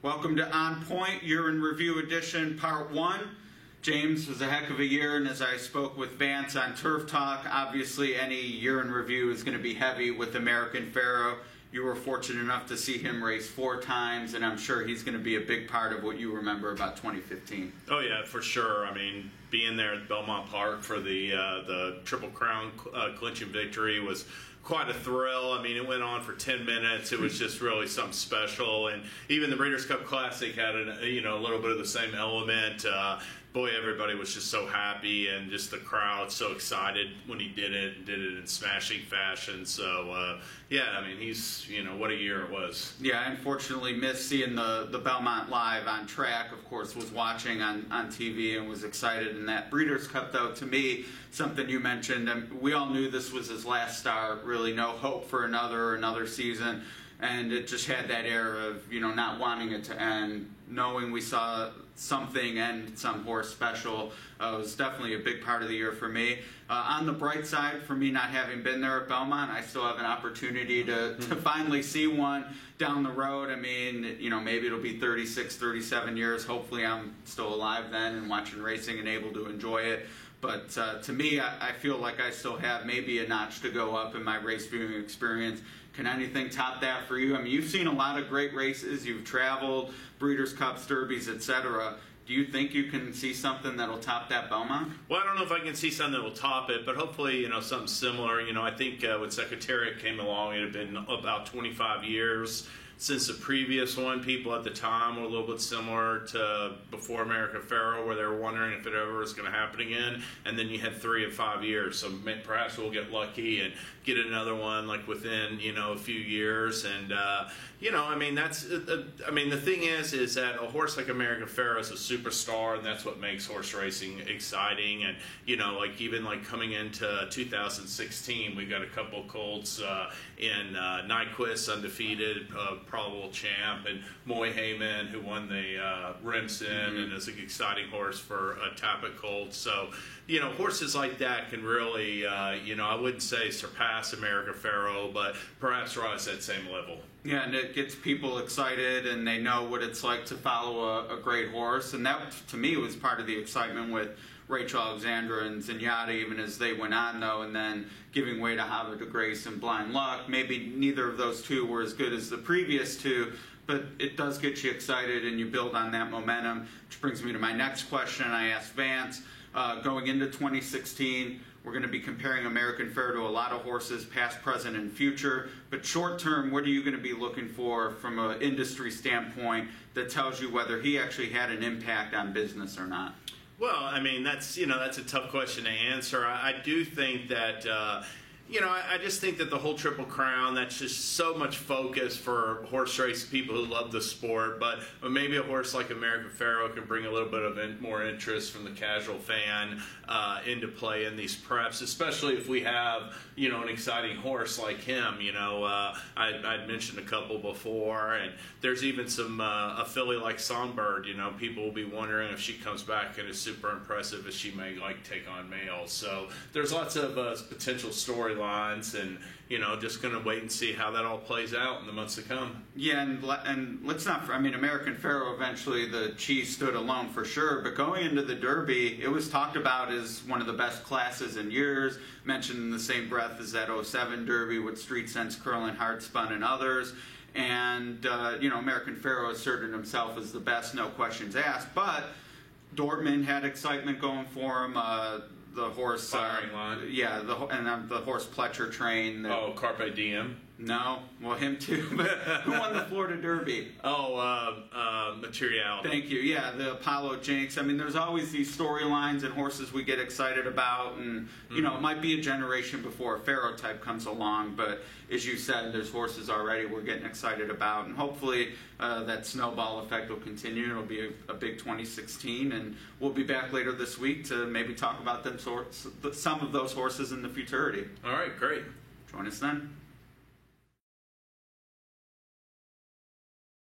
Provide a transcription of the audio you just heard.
Welcome to On Point, Year in Review Edition, Part 1. James, was a heck of a year, and as I spoke with Vance on Turf Talk, obviously any year in review is going to be heavy with American Pharoah. You were fortunate enough to see him race 4 times, and I'm sure he's going to be a big part of what you remember about 2015. Oh yeah, for sure. I mean, being there at Belmont Park for the Triple Crown clinching victory was quite a thrill. I mean, it went on for 10 minutes. It was just really something special, and even the Breeders' Cup Classic had a little bit of the same element. Boy, everybody was just so happy, and just the crowd so excited when he did it in smashing fashion. So, yeah, I mean, what a year it was. Yeah, I unfortunately missed seeing the Belmont live on track. Of course, was watching on TV and was excited in that. Breeders' Cup, though, to me, something you mentioned, we all knew this was his last start, really no hope for another season. And it just had that air of, not wanting it to end, knowing we saw something and some horse special. Was definitely a big part of the year for me. On the bright side, for me not having been there at Belmont, I still have an opportunity to finally see one down the road. I mean, maybe it'll be 36, 37 years. Hopefully I'm still alive then and watching racing and able to enjoy it. But to me, I feel like I still have maybe a notch to go up in my race viewing experience. Can anything top that for you? I mean, you've seen a lot of great races. You've traveled, Breeders' Cups, Derbies, etc. Do you think you can see something that'll top that Belmont? Well, I don't know if I can see something that will top it, but hopefully, something similar. I think when Secretariat came along, it had been about 25 years since the previous one. People at the time were a little bit similar to before American Pharoah, where they were wondering if it ever was going to happen again. And then you had 3 and 5 years, so perhaps we'll get lucky and get another one like within a few years. And I mean, the thing is that a horse like American Pharoah is a superstar, and that's what makes horse racing exciting. And even coming into 2016, we got a couple colts in Nyquist, undefeated, probable champ, and Moy Heyman, who won the Remsen and is an exciting horse for Tapit Colt. So, horses like that can really, I wouldn't say surpass American Pharoah, but perhaps rise that same level. Yeah, and it gets people excited, and they know what it's like to follow a great horse. And that, to me, was part of the excitement with Rachel Alexandra and Zenyatta, even as they went on, though, and then giving way to Havre de Grace and Blind Luck. Maybe neither of those two were as good as the previous two, but it does get you excited, and you build on that momentum, which brings me to my next question. I asked Vance, going into 2016, we're going to be comparing American Pharoah to a lot of horses, past, present, and future. But short term, what are you going to be looking for from an industry standpoint that tells you whether he actually had an impact on business or not? Well, I mean, that's a tough question to answer. I do think that I just think that the whole Triple Crown, that's just so much focus for horse race people who love the sport. But maybe a horse like American Pharoah can bring a little bit of more interest from the casual fan into play in these preps, especially if we have, an exciting horse like him. I'd mentioned a couple before, and there's even some a filly like Songbird. People will be wondering if she comes back and is super impressive, as she may take on males. So there's lots of potential storylines, and just going to wait and see how that all plays out in the months to come. Yeah, and let's not. I mean, American Pharoah, eventually the cheese stood alone for sure. But going into the Derby, it was talked about as one of the best classes in years. Mentioned in the same breath as that '07 Derby with Street Sense, Curlin, Hardspun, and others. And American Pharoah asserted himself as the best, no questions asked. But Dortmund had excitement going for him. The horse, Firing Line. Yeah, the horse Pletcher train. Carpe Diem. No, well, him too. But who won the Florida Derby? Materiality. Thank you. Yeah, the Apollo Jinx. I mean, there's always these storylines and horses we get excited about, and it might be a generation before a Pharoah type comes along. But as you said, there's horses already we're getting excited about, and hopefully that snowball effect will continue. It'll be a big 2016, and we'll be back later this week to maybe talk about some of those horses in the futurity. All right, great. Join us then.